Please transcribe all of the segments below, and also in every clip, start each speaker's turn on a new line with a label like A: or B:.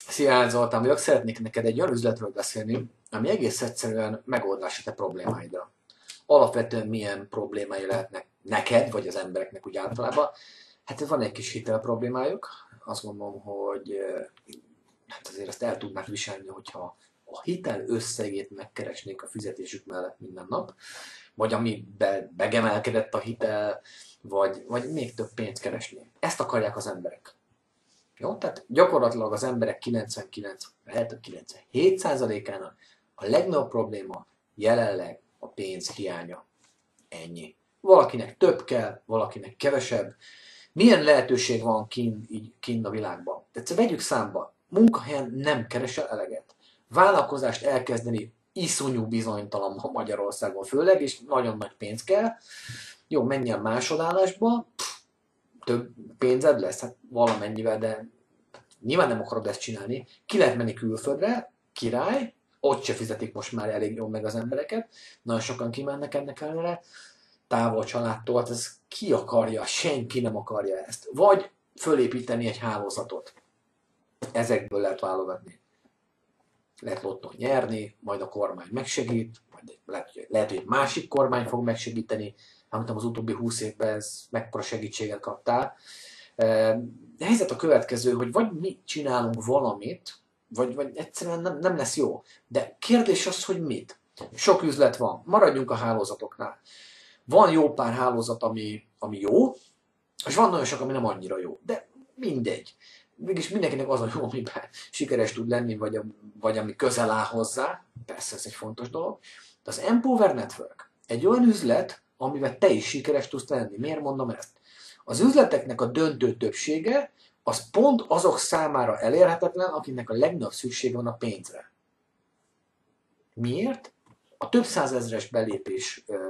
A: Szia, Zoltán vagyok. Szeretnék neked egy olyan üzletről beszélni, ami egész egyszerűen megoldás a te problémáidra. Alapvetően milyen problémái lehetnek neked, vagy az embereknek úgy általában. Hát van egy kis hitel problémájuk. Azt gondolom, hogy hát azért ezt el tudnák viselni, hogyha a hitel összegét megkeresnék a fizetésük mellett minden nap, vagy amiben megemelkedett a hitel, vagy még több pénzt keresni. Ezt akarják az emberek. Jó? Tehát gyakorlatilag az emberek 99, lehet 97%-ának a legnagyobb probléma jelenleg a pénz hiánya. Ennyi. Valakinek több kell, valakinek kevesebb. Milyen lehetőség van kint a világban? Tehát vegyük számba, munkahelyen nem keresel eleget. Vállalkozást elkezdeni iszonyú bizonytalan Magyarországon főleg, és nagyon nagy pénz kell. Jó, menjél másodállásba, több pénzed lesz, hát valamennyivel, de nyilván nem akarod ezt csinálni. Ki lehet menni külföldre, király, ott se fizetik most már elég jól meg az embereket, nagyon sokan kimennek ennek ellenére, távol családtól, hát ez ki akarja, senki nem akarja ezt. Vagy fölépíteni egy hálózatot. Ezekből lehet válogatni. Lehet lotton nyerni, majd a kormány megsegít, majd lehet, hogy egy másik kormány fog megsegíteni, nem tudom, az utóbbi 20 évben ez mekkora segítséget kaptál. A helyzet a következő, hogy vagy mi csinálunk valamit, vagy egyszerűen nem lesz jó. De kérdés az, hogy mit. Sok üzlet van, maradjunk a hálózatoknál. Van jó pár hálózat, ami jó, és van nagyon sok, ami nem annyira jó. De mindegy. Mégis mindenkinek az a jó, amiben sikeres tud lenni, vagy ami közel áll hozzá. Persze ez egy fontos dolog. De az Empower Network egy olyan üzlet, amivel te is sikeres tudsz lenni. Miért mondom ezt? Az üzleteknek a döntő többsége az pont azok számára elérhetetlen, akiknek a legnagyobb szüksége van a pénzre. Miért? A több százezres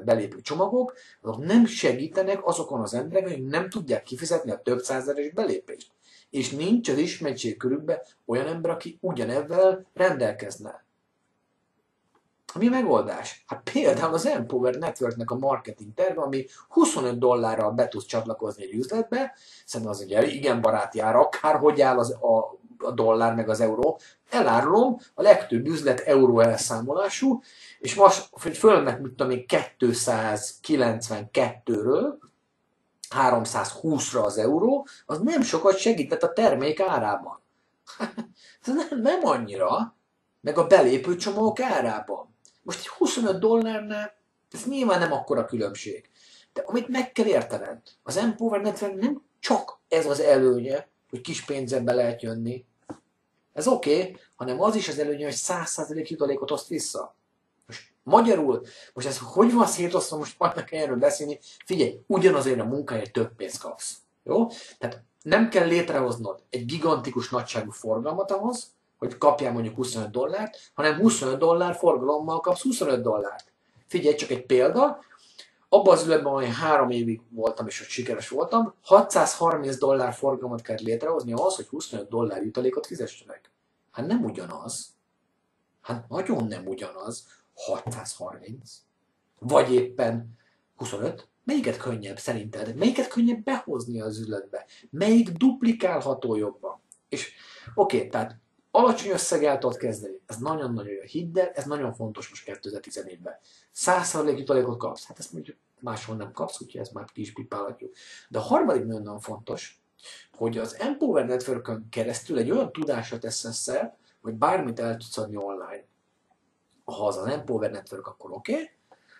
A: belépő csomagok azok nem segítenek azokon az embereken, akik nem tudják kifizetni a több százezres belépést. És nincs az ismertség körükben olyan ember, aki ugyanebben rendelkezne. Mi a megoldás? Hát például az Empower Networknek a marketing terve, ami $25 be tudsz csatlakozni egy üzletbe, szerintem az ugye igen baráti ára, akárhogy áll a dollár meg az euró. Elárulom, a legtöbb üzlet euró elszámolású, és most, hogy fölnek, mit tudom én, 292-ről 320-ra az euró, az nem sokat segített a termék árában. Ez nem annyira, meg a belépő csomagok árában. Most egy $25-nál ez nyilván nem akkora különbség. De amit meg kell értened, az Empower Network nem csak ez az előnye, hogy kis pénzzel be lehet jönni. Ez oké, hanem az is az előnye, hogy 100% jutalékot oszt vissza. Most magyarul, most ez hogy van szétosztva, most majd meg kell erről beszélni, figyelj, ugyanazért a munkáért több pénzt kapsz. Jó? Tehát nem kell létrehoznod egy gigantikus nagyságú forgalmat ahhoz, hogy kapjál mondjuk $25, hanem $25 forgalommal kapsz $25. Figyelj, csak egy példa, abban az üzletben, ahol én 3 évig voltam és hogy sikeres voltam, $630 forgalmat kell létrehozni ahhoz, hogy $25 jutalékot fizessenek. Hát nem ugyanaz. Hát nagyon nem ugyanaz. 630. Vagy éppen 25. Melyiket könnyebb szerinted? Melyiket könnyebb behozni az üzletbe? Melyik duplikálható jobban? És oké, tehát alacsony összeggel tudod kezdeni. Ez nagyon-nagyon jó. Hidd el, ez nagyon fontos most 2014-ben. 100% jutalékot kapsz. Hát ezt mondjuk máshol nem kapsz, úgyhogy ezt már ki is pipálhatjuk. De a harmadik nagyon fontos, hogy az Empower Network-ön keresztül egy olyan tudásra tesz szert, hogy bármit el tudsz adni online. Ha az Empower Network, akkor oké.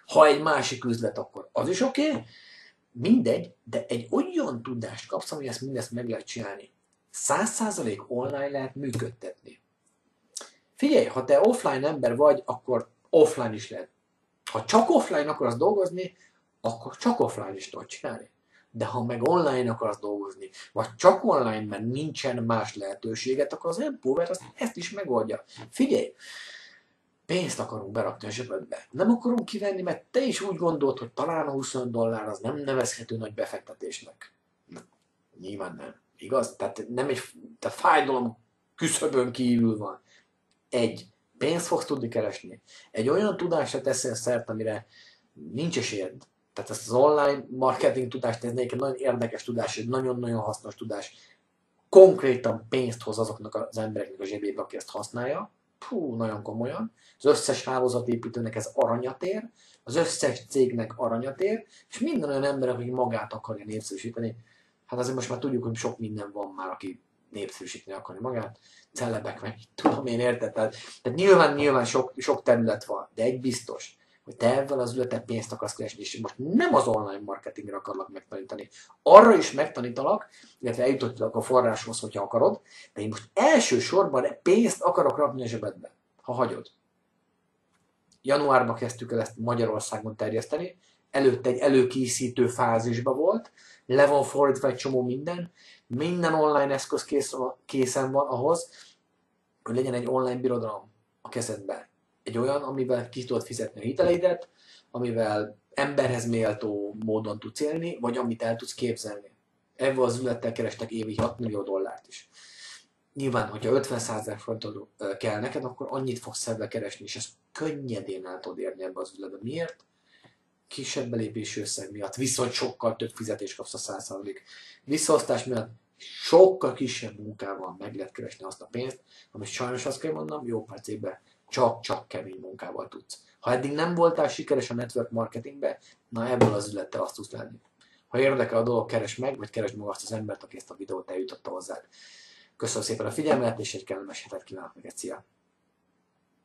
A: Ha egy másik üzlet, akkor az is oké. Mindegy, de egy olyan tudást kapsz, ami ezt mindezt meg lehet csinálni. 100% online lehet működtetni. Figyelj, ha te offline ember vagy, akkor offline is lehet. Ha csak offline akarsz dolgozni, akkor csak offline is tudod csinálni. De ha meg online akarsz dolgozni, vagy csak online, mert nincsen más lehetőséget, akkor az Empower ezt is megoldja. Figyelj, pénzt akarunk berakni a zsebedbe. Nem akarunk kivenni, mert te is úgy gondolod, hogy talán a $25 az nem nevezhető nagy befektetésnek. Nyilván nem. Igaz? Tehát nem tehát fájdalom küszöbön kívül van. Pénzt fogsz tudni keresni. Egy olyan tudásra teszel szert, amire nincs esélyed. Tehát ezt az online marketing tudást, ez egy nagyon érdekes tudás, egy nagyon-nagyon hasznos tudás. konkrétan pénzt hoz azoknak az embereknek a zsebébe, aki ezt használja. Hú, nagyon komolyan. Az összes hálózatépítőnek ez aranyat ér, az összes cégnek aranyat ér, és minden olyan ember, aki magát akarja népszerűsíteni, hát azért most már tudjuk, hogy sok minden van már, aki népszerűsíteni akarja magát, celebek meg, tudom én, érted? Tehát nyilván sok terület van, de egy biztos, hogy te ebben az üzletet pénzt akarsz keresni, és most nem az online marketingre akarlak megtanítani. Arra is megtanítalak, illetve eljutottalak a forráshoz, hogyha akarod, de én most elsősorban pénzt akarok rakni a zsebedbe, ha hagyod. Januárban kezdtük el ezt Magyarországon terjeszteni, előtte egy előkészítő fázisban volt, le van fordítva egy csomó minden online eszköz készen van ahhoz, hogy legyen egy online birodalom a kezedben. Egy olyan, amivel ki tudod fizetni a hiteleidet, amivel emberhez méltó módon tudsz élni, vagy amit el tudsz képzelni. Ebből az üzlettel kerestek évi 6 millió dollárt is. Nyilván, hogyha 50% forintot kell neked, akkor annyit fogsz ebbe keresni, és ezt könnyedén el tudod érni ebbe az üzletbe. Miért? Kisebb belépési összeg miatt, viszont sokkal több fizetést kapsz a 100% visszaosztás miatt, sokkal kisebb munkával meg lehet keresni azt a pénzt, amit sajnos azt kell mondanom, jó percében csak kemény munkával tudsz. Ha eddig nem voltál sikeres a network marketingbe, na ebből az üzlettel azt tudsz lenni. Ha érdekel a dolog, keresd meg, vagy keresd meg azt az embert, aki ezt a videót eljutotta hozzád. Köszönöm szépen a figyelmet, és egy kellemes hetet kívánok neked, szia!